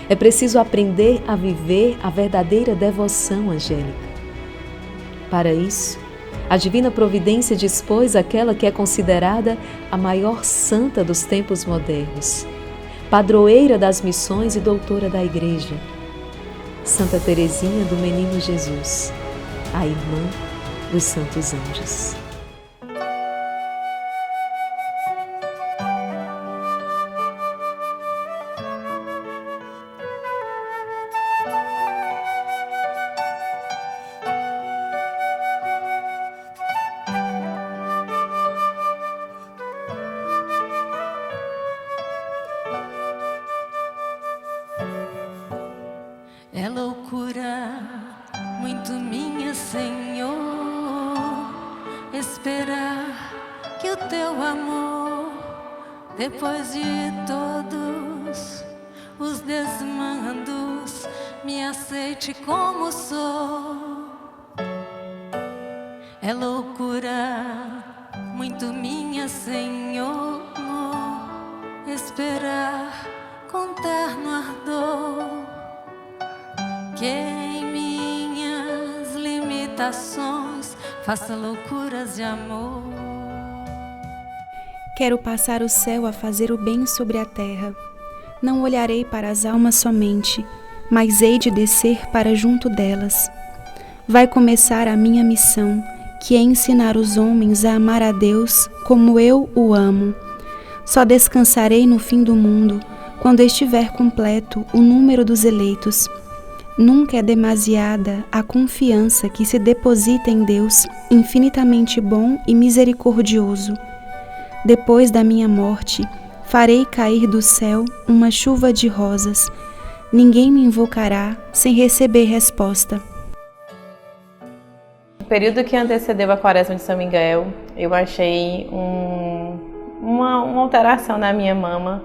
É preciso aprender a viver a verdadeira devoção angélica. Para isso, a Divina Providência dispôs aquela que é considerada a maior santa dos tempos modernos, padroeira das missões e doutora da Igreja, Santa Teresinha do Menino Jesus, a irmã dos Santos Anjos. É loucura muito minha, Senhor, esperar que o teu amor, depois de todos os desmandos, me aceite como sou. É loucura muito minha, Senhor, esperar com terno ardor que em minhas limitações faça loucuras de amor. Quero passar o céu a fazer o bem sobre a terra. Não olharei para as almas somente, mas hei de descer para junto delas. Vai começar a minha missão, que é ensinar os homens a amar a Deus como eu o amo. Só descansarei no fim do mundo, quando estiver completo o número dos eleitos. Nunca é demasiada a confiança que se deposita em Deus, infinitamente bom e misericordioso. Depois da minha morte, farei cair do céu uma chuva de rosas. Ninguém me invocará sem receber resposta. No período que antecedeu a Quaresma de São Miguel, eu achei uma alteração na minha mama,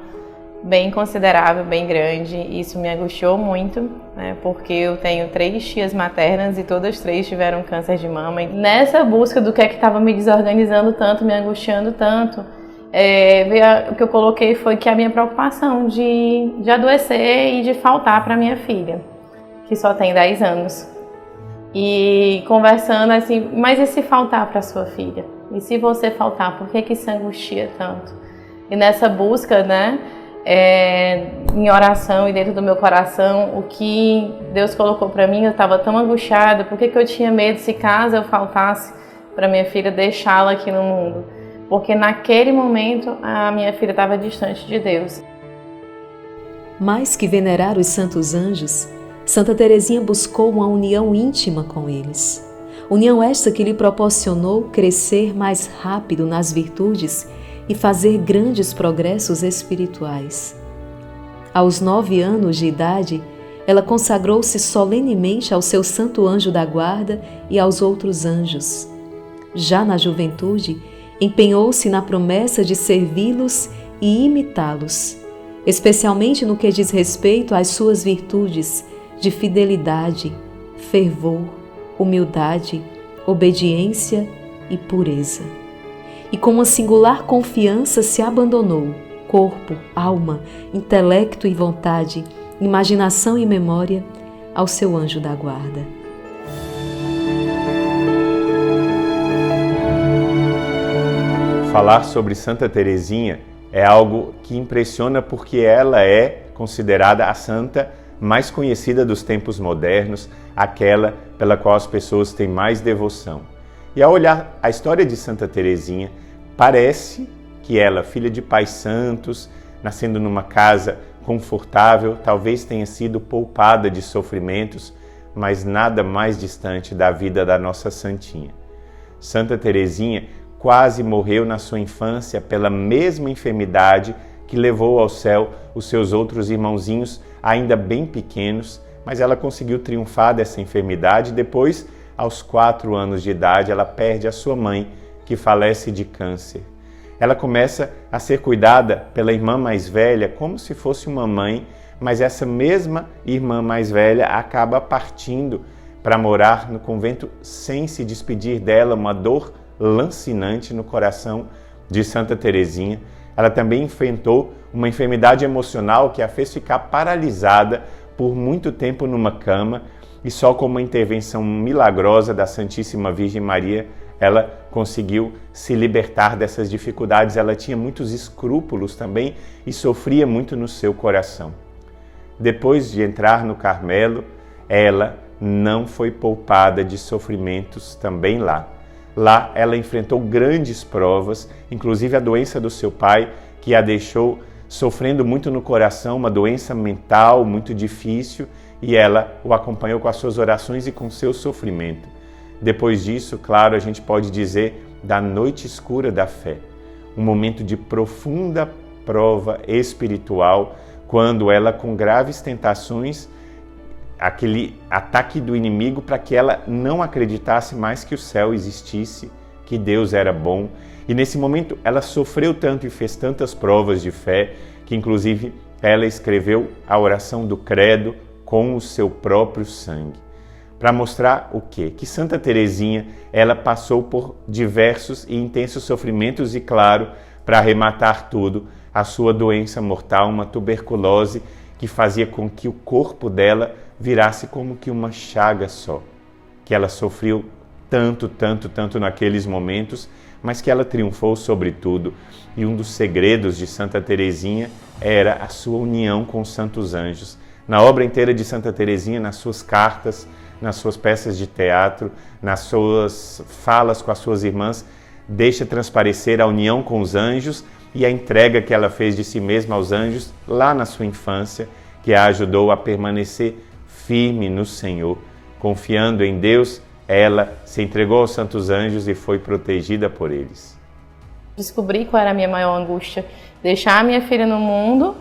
bem considerável, bem grande. Isso me angustiou muito, né, porque eu tenho 3 tias maternas e todas 3 tiveram câncer de mama. E nessa busca do que é que estava me desorganizando tanto, me angustiando tanto, o que eu coloquei foi que a minha preocupação de adoecer e de faltar para minha filha, que só tem 10 anos. E conversando assim, mas e se faltar para sua filha? E se você faltar, por que isso angustia tanto? E nessa busca, né, em oração e dentro do meu coração, o que Deus colocou para mim, eu estava tão angustiada, por que eu tinha medo se caso eu faltasse para minha filha, deixá-la aqui no mundo? Porque naquele momento a minha filha estava distante de Deus. Mais que venerar os santos anjos, Santa Teresinha buscou uma união íntima com eles. União esta que lhe proporcionou crescer mais rápido nas virtudes e fazer grandes progressos espirituais. Aos 9 anos de idade, ela consagrou-se solenemente ao seu santo anjo da guarda e aos outros anjos. Já na juventude, empenhou-se na promessa de servi-los e imitá-los, especialmente no que diz respeito às suas virtudes de fidelidade, fervor, humildade, obediência e pureza. E com uma singular confiança se abandonou, corpo, alma, intelecto e vontade, imaginação e memória, ao seu anjo da guarda. Falar sobre Santa Teresinha é algo que impressiona porque ela é considerada a santa mais conhecida dos tempos modernos, aquela pela qual as pessoas têm mais devoção. E ao olhar a história de Santa Teresinha, parece que ela, filha de pais santos, nascendo numa casa confortável, talvez tenha sido poupada de sofrimentos, mas nada mais distante da vida da nossa santinha. Santa Teresinha quase morreu na sua infância pela mesma enfermidade que levou ao céu os seus outros irmãozinhos, ainda bem pequenos, mas ela conseguiu triunfar dessa enfermidade. Depois, aos 4 anos de idade, ela perde a sua mãe, que falece de câncer. Ela começa a ser cuidada pela irmã mais velha como se fosse uma mãe, mas essa mesma irmã mais velha acaba partindo para morar no convento sem se despedir dela, uma dor lancinante no coração de Santa Teresinha. ela também enfrentou uma enfermidade emocional que a fez ficar paralisada por muito tempo numa cama, e só com uma intervenção milagrosa da Santíssima Virgem Maria, ela conseguiu se libertar dessas dificuldades. Ela tinha muitos escrúpulos também e sofria muito no seu coração. Depois de entrar no Carmelo, ela não foi poupada de sofrimentos também lá. Lá ela enfrentou grandes provas, inclusive a doença do seu pai, que a deixou sofrendo muito no coração, uma doença mental muito difícil, e ela o acompanhou com as suas orações e com o seu sofrimento. Depois disso, claro, a gente pode dizer da noite escura da fé, um momento de profunda prova espiritual, quando ela, com graves tentações, aquele ataque do inimigo para que ela não acreditasse mais que o céu existisse, que Deus era bom. E nesse momento ela sofreu tanto e fez tantas provas de fé, que inclusive ela escreveu a oração do credo com o seu próprio sangue. Para mostrar o quê? Que Santa Teresinha, ela passou por diversos e intensos sofrimentos e, claro, para arrematar tudo, a sua doença mortal, uma tuberculose que fazia com que o corpo dela virasse como que uma chaga só. Que ela sofreu tanto naqueles momentos, mas que ela triunfou sobre tudo. E um dos segredos de Santa Teresinha era a sua união com os santos anjos. Na obra inteira de Santa Teresinha, nas suas cartas, nas suas peças de teatro, nas suas falas com as suas irmãs, deixa transparecer a união com os anjos e a entrega que ela fez de si mesma aos anjos lá na sua infância, que a ajudou a permanecer firme no Senhor. Confiando em Deus, ela se entregou aos santos anjos e foi protegida por eles. Descobri qual era a minha maior angústia: deixar a minha filha no mundo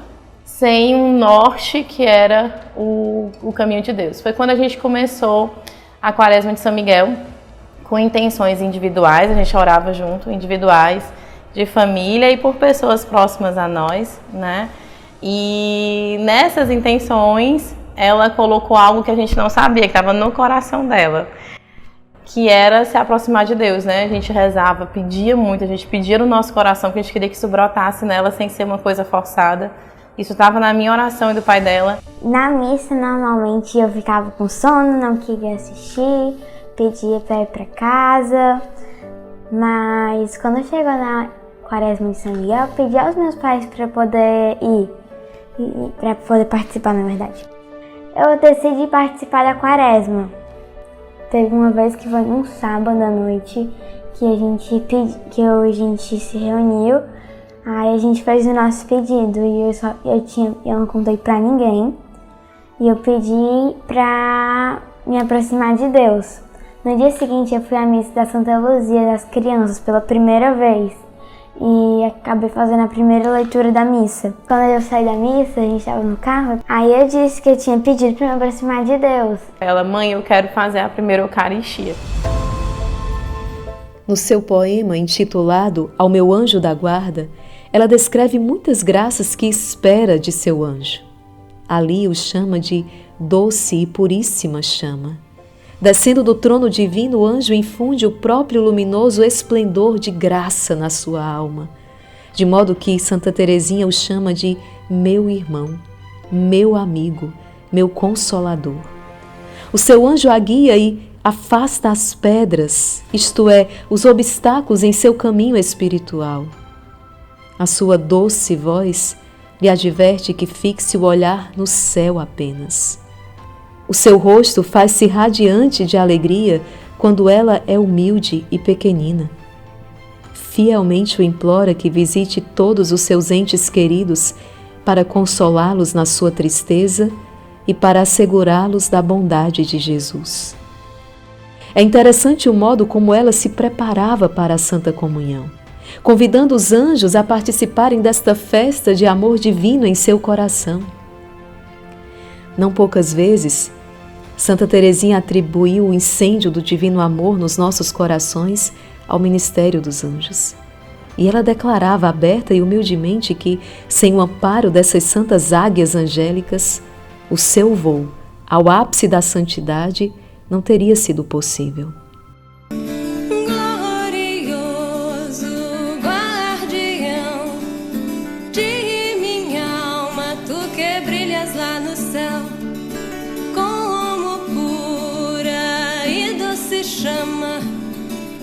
sem um norte que era o caminho de Deus. Foi quando a gente começou a Quaresma de São Miguel, com intenções individuais, a gente orava junto, individuais, de família e por pessoas próximas a nós, né? E nessas intenções, ela colocou algo que a gente não sabia, que estava no coração dela, que era se aproximar de Deus, né? A gente rezava, pedia muito, a gente pedia no nosso coração, porque a gente queria que isso brotasse nela sem ser uma coisa forçada. Isso estava na minha oração e do pai dela. Na missa, normalmente, eu ficava com sono, não queria assistir, pedia para ir para casa. Mas quando chegou na Quaresma de São Miguel, eu pedi aos meus pais para poder ir, para poder participar, na verdade. Eu decidi participar da Quaresma. Teve uma vez que foi num sábado à noite que a gente se reuniu. Aí a gente fez o nosso pedido e eu não contei pra ninguém. E eu pedi pra me aproximar de Deus. No dia seguinte eu fui à missa da Santa Luzia das crianças pela primeira vez. E acabei fazendo a primeira leitura da missa. Quando eu saí da missa, a gente estava no carro, aí eu disse que eu tinha pedido pra me aproximar de Deus. Ela: mãe, eu quero fazer a primeira Eucaristia. No seu poema intitulado Ao Meu Anjo da Guarda, ela descreve muitas graças que espera de seu anjo. Ali o chama de doce e puríssima chama. Descendo do trono divino, o anjo infunde o próprio luminoso esplendor de graça na sua alma, de modo que Santa Teresinha o chama de meu irmão, meu amigo, meu consolador. O seu anjo a guia e afasta as pedras, isto é, os obstáculos em seu caminho espiritual. A sua doce voz lhe adverte que fixe o olhar no céu apenas. O seu rosto faz-se radiante de alegria quando ela é humilde e pequenina. Fielmente o implora que visite todos os seus entes queridos para consolá-los na sua tristeza e para assegurá-los da bondade de Jesus. É interessante o modo como ela se preparava para a Santa Comunhão, convidando os anjos a participarem desta festa de amor divino em seu coração. Não poucas vezes, Santa Teresinha atribuiu o incêndio do divino amor nos nossos corações ao ministério dos anjos. E ela declarava aberta e humildemente que, sem o amparo dessas santas águias angélicas, o seu voo ao ápice da santidade não teria sido possível. Glorioso guardião céu, como pura e doce chama,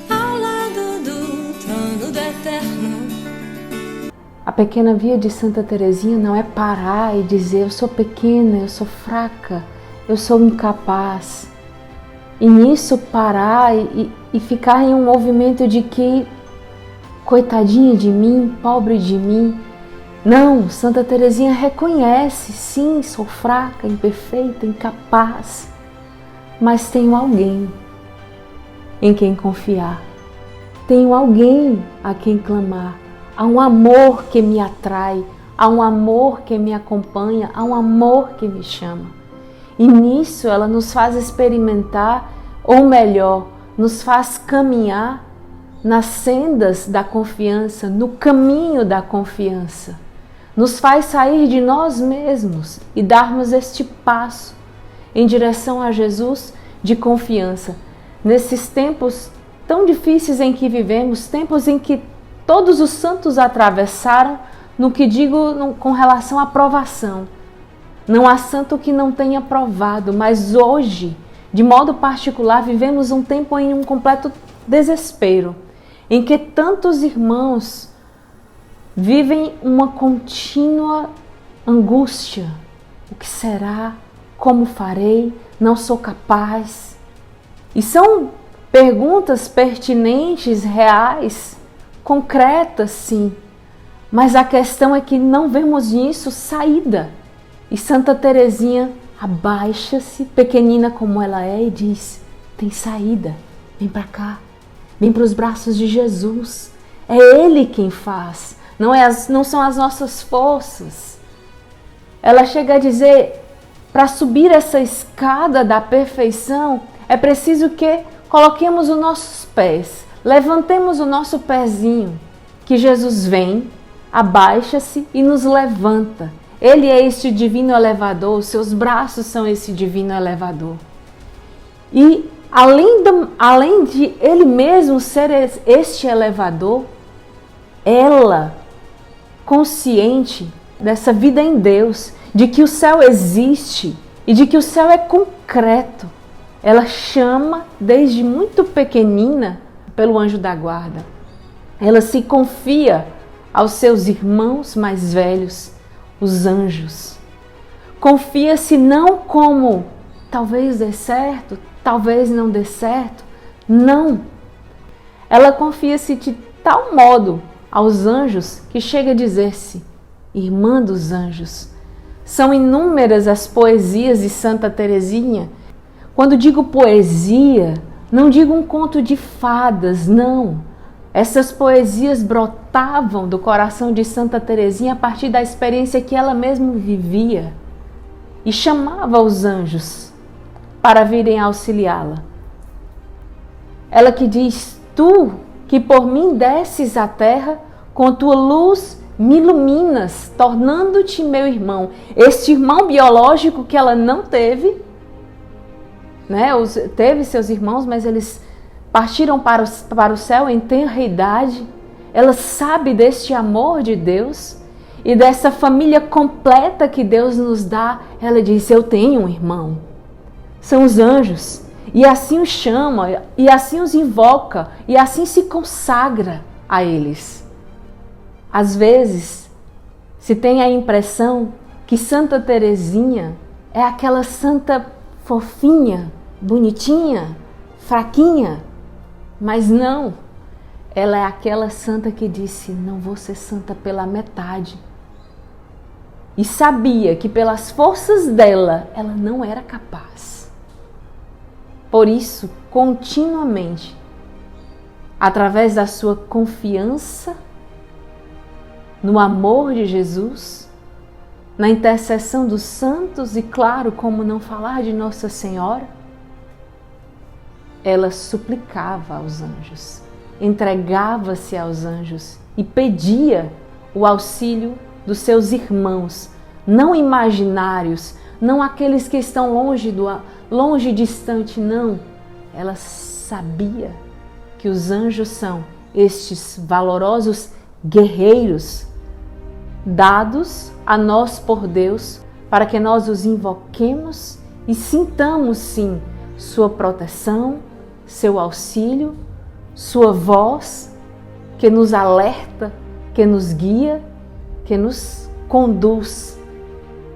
ao lado do trono do Eterno. A pequena via de Santa Teresinha não é parar e dizer eu sou pequena, eu sou fraca, eu sou incapaz. E nisso parar e ficar em um movimento de que coitadinha de mim, pobre de mim. Não, Santa Teresinha reconhece, sim, sou fraca, imperfeita, incapaz, mas tenho alguém em quem confiar, tenho alguém a quem clamar. Há um amor que me atrai, há um amor que me acompanha, há um amor que me chama. E nisso ela nos faz experimentar, ou melhor, nos faz caminhar nas sendas da confiança, no caminho da confiança. Nos faz sair de nós mesmos e darmos este passo em direção a Jesus de confiança. Nesses tempos tão difíceis em que vivemos, tempos em que todos os santos atravessaram, no que digo com relação à provação. Não há santo que não tenha provado, mas hoje, de modo particular, vivemos um tempo em um completo desespero, em que tantos irmãos vivem uma contínua angústia. O que será? Como farei? Não sou capaz. E são perguntas pertinentes, reais, concretas, sim. Mas a questão é que não vemos nisso saída. E Santa Teresinha abaixa-se, pequenina como ela é, e diz: tem saída, vem para cá, vem para os braços de Jesus. É Ele quem faz, não são as nossas forças. Ela chega a dizer, para subir essa escada da perfeição, é preciso que coloquemos os nossos pés, levantemos o nosso pezinho, que Jesus vem, abaixa-se e nos levanta. Ele é este divino elevador, os seus braços são esse divino elevador. E além de Ele mesmo ser este elevador, ela, consciente dessa vida em Deus, de que o céu existe e de que o céu é concreto, ela chama desde muito pequenina pelo anjo da guarda. Ela se confia aos seus irmãos mais velhos, os anjos. Confia-se não como talvez dê certo, talvez não dê certo. Não. Ela confia-se de tal modo aos anjos que chega a dizer-se irmã dos anjos. São inúmeras as poesias de Santa Teresinha. Quando digo poesia, não digo um conto de fadas, não. Essas poesias brotavam do coração de Santa Teresinha a partir da experiência que ela mesma vivia e chamava os anjos para virem auxiliá-la. Ela que diz: tu que por mim desces à terra, com tua luz me iluminas, tornando-te meu irmão. Este irmão biológico que ela não teve, né? Teve seus irmãos, mas eles partiram para o céu em tenra idade. Ela sabe deste amor de Deus e dessa família completa que Deus nos dá. Ela diz: eu tenho um irmão. São os anjos. E assim os chama, e assim os invoca, e assim se consagra a eles. Às vezes, se tem a impressão que Santa Teresinha é aquela santa fofinha, bonitinha, fraquinha, mas não. Ela é aquela santa que disse: não vou ser santa pela metade. E sabia que pelas forças dela, ela não era capaz. Por isso, continuamente, através da sua confiança no amor de Jesus, na intercessão dos santos e, claro, como não falar de Nossa Senhora, ela suplicava aos anjos, entregava-se aos anjos e pedia o auxílio dos seus irmãos, não imaginários, não aqueles que estão longe distante, não. Ela sabia que os anjos são estes valorosos guerreiros dados a nós por Deus para que nós os invoquemos e sintamos sim sua proteção, seu auxílio, sua voz que nos alerta, que nos guia, que nos conduz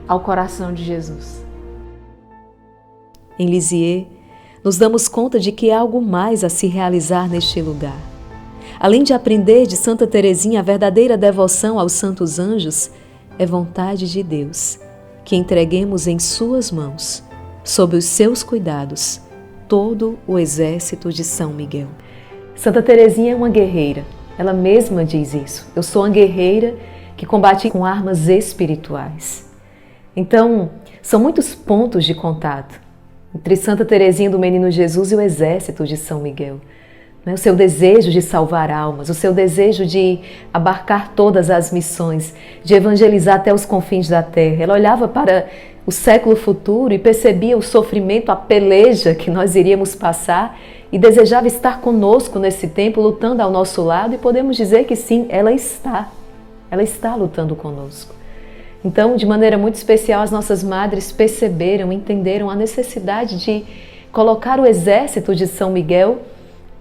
ao coração de Jesus. Em Lisieux, nos damos conta de que há algo mais a se realizar neste lugar. Além de aprender de Santa Teresinha a verdadeira devoção aos santos anjos, é vontade de Deus que entreguemos em suas mãos, sob os seus cuidados, todo o exército de São Miguel. Santa Teresinha é uma guerreira, ela mesma diz isso. Eu sou uma guerreira que combate com armas espirituais. Então, são muitos pontos de contato entre Santa Teresinha do Menino Jesus e o exército de São Miguel. O seu desejo de salvar almas, o seu desejo de abarcar todas as missões, de evangelizar até os confins da terra. Ela olhava para o século futuro e percebia o sofrimento, a peleja que nós iríamos passar e desejava estar conosco nesse tempo, lutando ao nosso lado, e podemos dizer que sim, ela está lutando conosco. Então, de maneira muito especial, as nossas madres perceberam, entenderam a necessidade de colocar o exército de São Miguel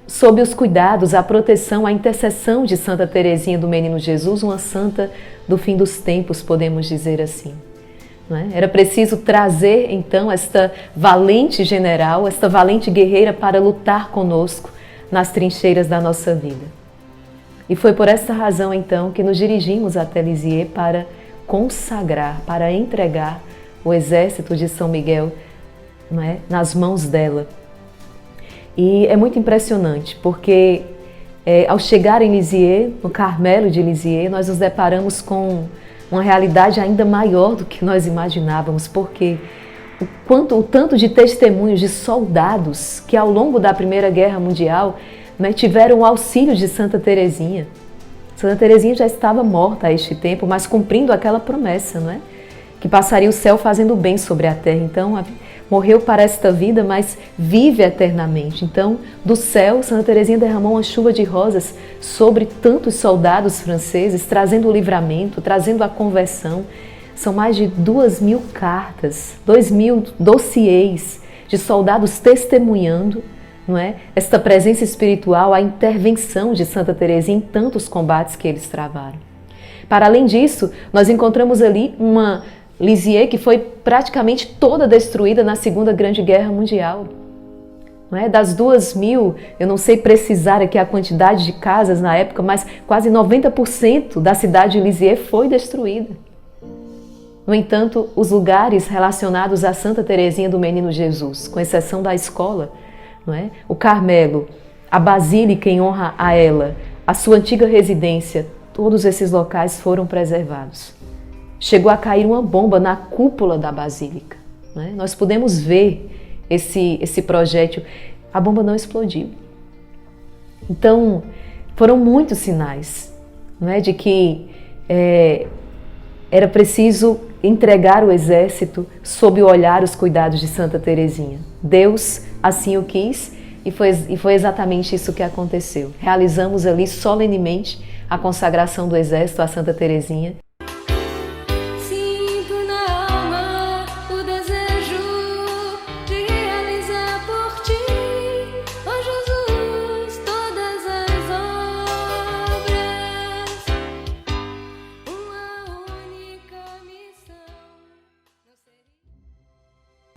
sob os cuidados, a proteção, a intercessão de Santa Teresinha do Menino Jesus, uma santa do fim dos tempos, podemos dizer assim. Não é? Era preciso trazer, então, esta valente general, esta valente guerreira para lutar conosco nas trincheiras da nossa vida. E foi por essa razão, então, que nos dirigimos até Lisieux para consagrar, para entregar o exército de São Miguel, não é, nas mãos dela. E é muito impressionante, porque ao chegar em Lisieux, no Carmelo de Lisieux, nós nos deparamos com uma realidade ainda maior do que nós imaginávamos, porque o tanto de testemunhos de soldados que ao longo da Primeira Guerra Mundial, né, tiveram o auxílio de Santa Teresinha. Santa Teresinha já estava morta a este tempo, mas cumprindo aquela promessa, não é? Que passaria o céu fazendo bem sobre a terra. Então, morreu para esta vida, mas vive eternamente. Então, do céu, Santa Teresinha derramou uma chuva de rosas sobre tantos soldados franceses, trazendo o livramento, trazendo a conversão. São mais de 2.000 cartas, 2.000 dossiês de soldados testemunhando, não é? Esta presença espiritual, a intervenção de Santa Teresinha em tantos combates que eles travaram. Para além disso, nós encontramos ali uma Lisieux que foi praticamente toda destruída na Segunda Grande Guerra Mundial. Não é? Das 2.000, eu não sei precisar aqui a quantidade de casas na época, mas quase 90% da cidade de Lisieux foi destruída. No entanto, os lugares relacionados a Santa Teresinha do Menino Jesus, com exceção da escola, não é? O Carmelo, a Basílica em honra a ela, a sua antiga residência, todos esses locais foram preservados. Chegou a cair uma bomba na cúpula da Basílica. Não é? Nós pudemos ver esse projétil. A bomba não explodiu. Então, foram muitos sinais, não é? De que era preciso entregar o exército sob o olhar, os cuidados de Santa Teresinha. Deus assim o quis e foi exatamente isso que aconteceu. Realizamos ali solenemente a consagração do exército a Santa Teresinha. Sinto na alma o desejo de realizar por ti, ó Jesus, todas as obras. Uma única missão.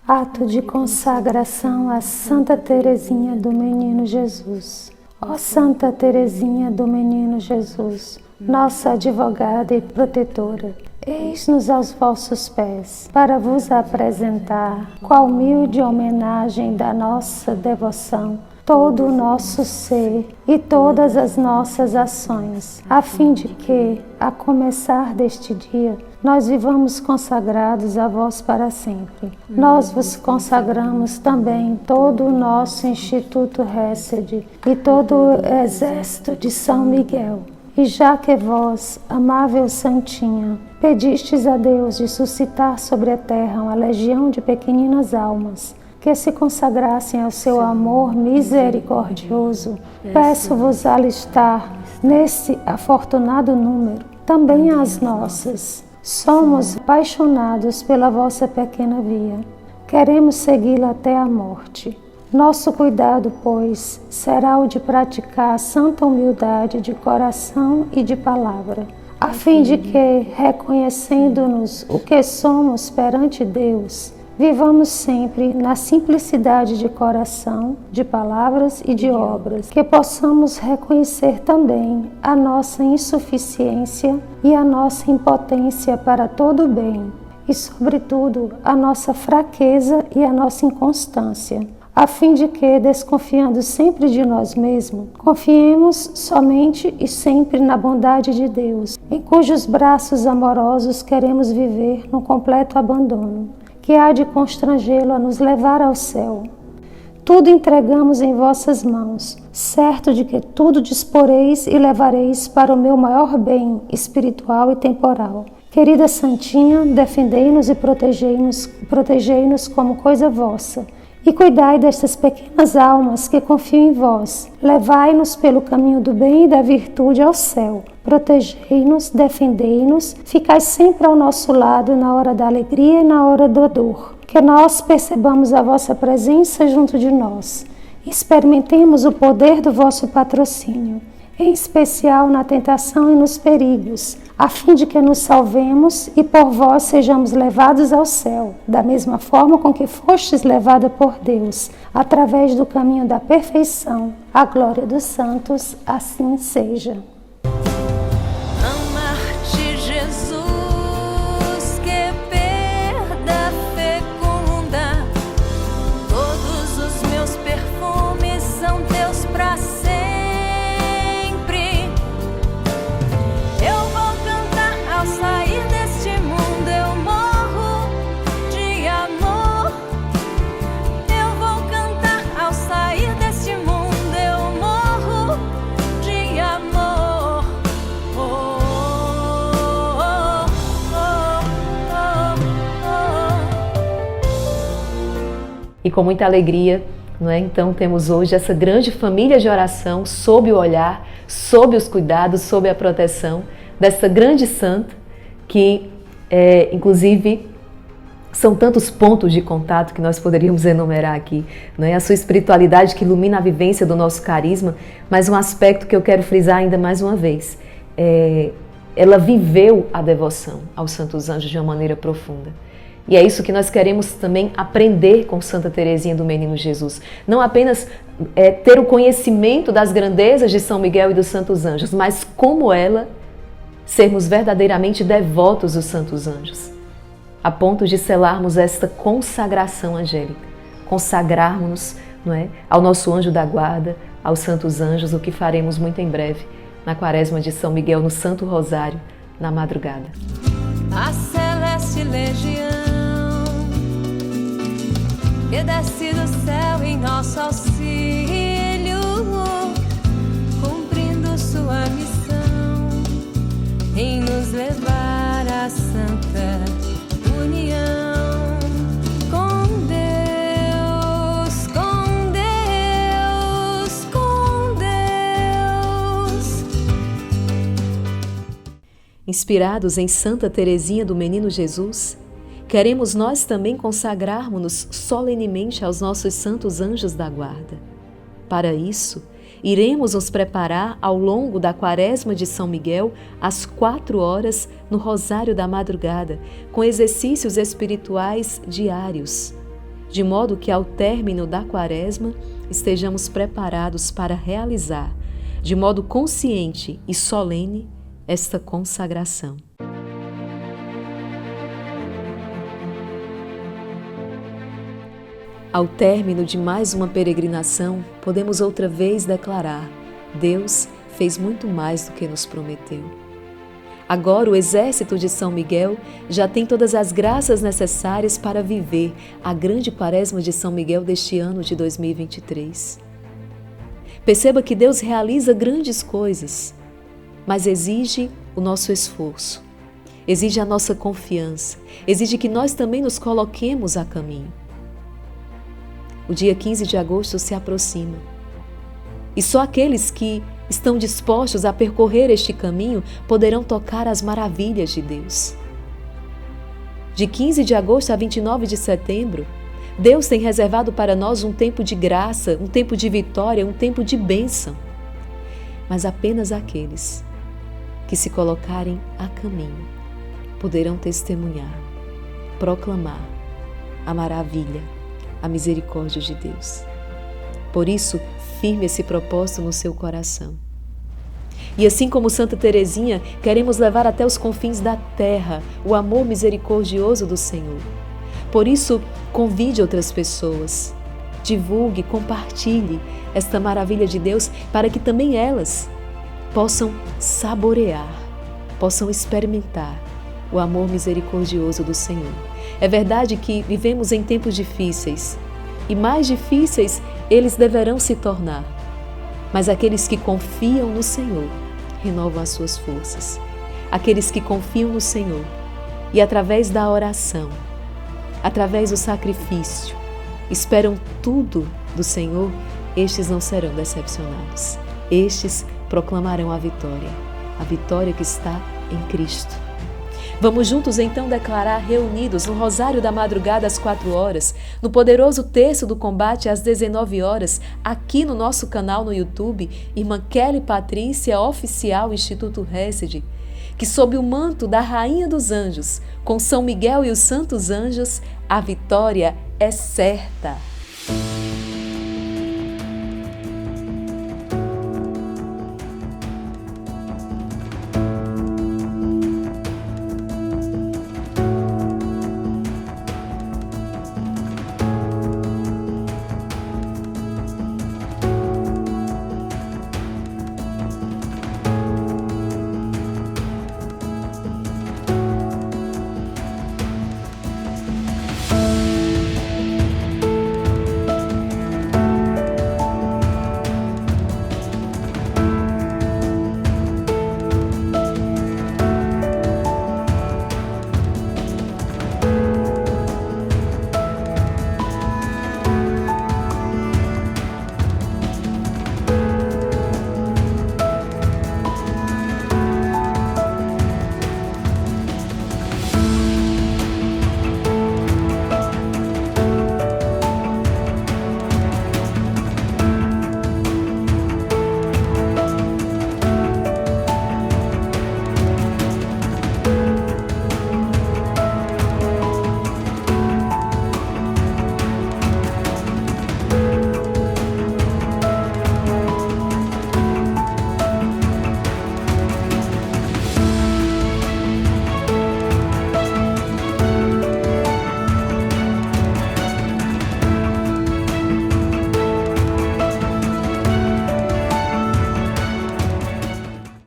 Ato de consagração a Santa Teresinha do Menino Jesus. Ó Santa Teresinha do Menino Jesus, nossa advogada e protetora, eis-nos aos vossos pés, para vos apresentar, qual humilde homenagem da nossa devoção, todo o nosso ser e todas as nossas ações, a fim de que, a começar deste dia, nós vivamos consagrados a vós para sempre. Nós vos consagramos também todo o nosso Instituto Hesed e todo o exército de São Miguel. E já que vós, amável Santinha, pedistes a Deus de suscitar sobre a terra uma legião de pequeninas almas, que se consagrassem ao seu amor misericordioso, peço-vos alistar nesse afortunado número também as nossas, Somos apaixonados pela vossa pequena via. Queremos segui-la até a morte. Nosso cuidado, pois, será o de praticar a santa humildade de coração e de palavra, a fim de que, reconhecendo-nos o que somos perante Deus, vivamos sempre na simplicidade de coração, de palavras e de obras, que possamos reconhecer também a nossa insuficiência e a nossa impotência para todo o bem, e, sobretudo, a nossa fraqueza e a nossa inconstância, a fim de que, desconfiando sempre de nós mesmos, confiemos somente e sempre na bondade de Deus, em cujos braços amorosos queremos viver no completo abandono, que há de constrangê-lo a nos levar ao céu. Tudo entregamos em vossas mãos, certo de que tudo disporeis e levareis para o meu maior bem espiritual e temporal. Querida Santinha, defendei-nos e protegei-nos como coisa vossa. E cuidai destas pequenas almas que confiam em vós. Levai-nos pelo caminho do bem e da virtude ao céu. Protegei-nos, defendei-nos, ficai sempre ao nosso lado na hora da alegria e na hora da dor. Que nós percebamos a vossa presença junto de nós. Experimentemos o poder do vosso patrocínio, em especial na tentação e nos perigos, a fim de que nos salvemos e por vós sejamos levados ao céu, da mesma forma com que fostes levada por Deus, através do caminho da perfeição. A glória dos santos, assim seja. Amar-te, Jesus, que perda fecunda. Todos os meus perfumes são teus pra sempre. Eu vou cantar ao sair deste mundo, eu morro de amor. Eu vou cantar ao sair deste mundo, eu morro de amor. Oh, oh, oh, oh, oh. E com muita alegria, não é? Então temos hoje essa grande família de oração sob o olhar, sob os cuidados, sob a proteção dessa grande santa que, inclusive, são tantos pontos de contato que nós poderíamos enumerar aqui, não é? A sua espiritualidade que ilumina a vivência do nosso carisma, mas um aspecto que eu quero frisar ainda mais uma vez, ela viveu a devoção aos santos anjos de uma maneira profunda. E é isso que nós queremos também aprender com Santa Teresinha do Menino Jesus. Não apenas ter o conhecimento das grandezas de São Miguel e dos santos anjos, mas como ela, sermos verdadeiramente devotos dos santos anjos, a ponto de selarmos esta consagração angélica, consagrarmos-nos, não é, ao nosso anjo da guarda, aos santos anjos, o que faremos muito em breve, na Quaresma de São Miguel, no Santo Rosário, na madrugada. A celeste legião que desce do céu em nosso auxílio, cumprindo sua missão em nos levar à santa união com Deus, com Deus, com Deus. Inspirados em Santa Teresinha do Menino Jesus, queremos nós também consagrarmos-nos solenemente aos nossos santos anjos da guarda. Para isso, iremos nos preparar ao longo da Quaresma de São Miguel às 4 horas no Rosário da Madrugada, com exercícios espirituais diários, de modo que ao término da Quaresma estejamos preparados para realizar, de modo consciente e solene, esta consagração. Ao término de mais uma peregrinação, podemos outra vez declarar: Deus fez muito mais do que nos prometeu. Agora o exército de São Miguel já tem todas as graças necessárias para viver a grande Quaresma de São Miguel deste ano de 2023. Perceba que Deus realiza grandes coisas, mas exige o nosso esforço, exige a nossa confiança, exige que nós também nos coloquemos a caminho. O dia 15 de agosto se aproxima e só aqueles que estão dispostos a percorrer este caminho poderão tocar as maravilhas de Deus. De 15 de agosto a 29 de setembro, Deus tem reservado para nós um tempo de graça, um tempo de vitória, um tempo de bênção. Mas apenas aqueles que se colocarem a caminho poderão testemunhar, proclamar a maravilha, a misericórdia de Deus. Por isso, firme esse propósito no seu coração. E assim como Santa Teresinha, queremos levar até os confins da terra o amor misericordioso do Senhor. Por isso, convide outras pessoas, divulgue, compartilhe esta maravilha de Deus para que também elas possam saborear, possam experimentar o amor misericordioso do Senhor. É verdade que vivemos em tempos difíceis e mais difíceis eles deverão se tornar. Mas aqueles que confiam no Senhor renovam as suas forças. Aqueles que confiam no Senhor e através da oração, através do sacrifício, esperam tudo do Senhor, estes não serão decepcionados. Estes proclamarão a vitória que está em Cristo. Vamos juntos então declarar reunidos no Rosário da Madrugada às 4 horas, no poderoso Terço do Combate às 19 horas, aqui no nosso canal no YouTube, Irmã Kelly Patrícia Oficial Instituto Hesed, que sob o manto da Rainha dos Anjos, com São Miguel e os Santos Anjos, a vitória é certa.